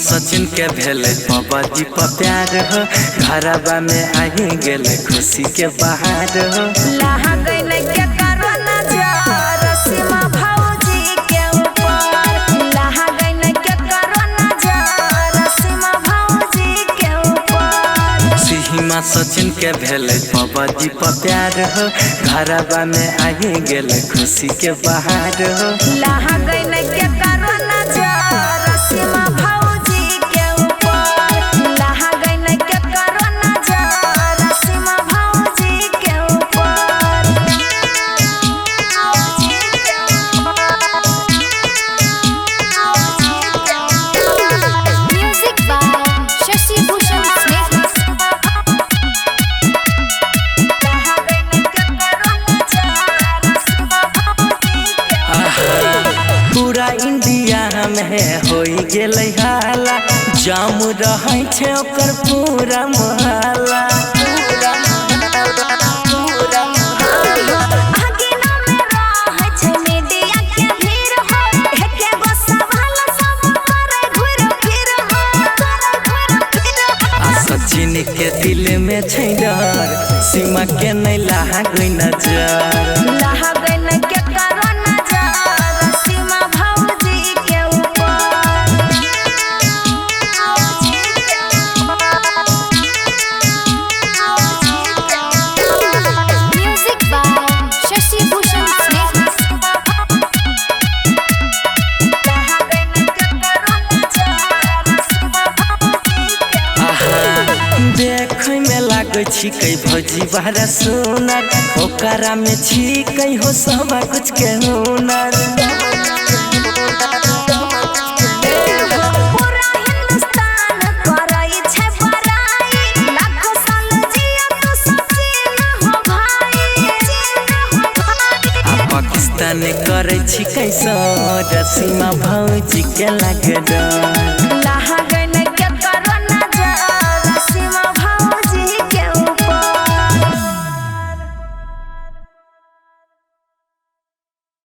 सचिन के भेले बाबाजी पर प्यार हो, घरबा में आई गेले खुशी के बहार हो। लहा गइले के करोना जार सीमा भौजी के ऊपर, लहा गइले के करोना जार सीमा भौजी के ऊपर। सीमा सचिन के भेले बाबाजी पर प्यार हो, घरबा में आई गेले खुशी के बहार हो। लहा गइले के करोना जार सीमा भौजी के ऊपर, लहा गइले के करोना जार सीमा भौजी के ऊपर। Music by Shashi Bhushan Sneha. लहा गइले के करोना जार सीमा भौजी के पूरा इंडिया में होई गेलै हाला, जाम रहै छै ओकर पूरा मोहल्ला। सचिन के दिल में छै डर, सीमा के नहीं लहा गई नजर। लहा गइले के करोना जार सीमा भौजी के ऊपर। Music by Shashi Bhushan Sneha. लहा गइले के करोना जार सीमा भौजी के। देखे में लागे छिकै भौजी बड़ा सुनर, ओकरा में छिकै हो सब कुछ के हुनर। पूरा हिंदुस्तान करई छै बड़ाई, लाखों साल जिया तू सचिन हो भाई। आ पाकिस्तान करे छिकै सर, सीमा भौजी के लागे डर। लहा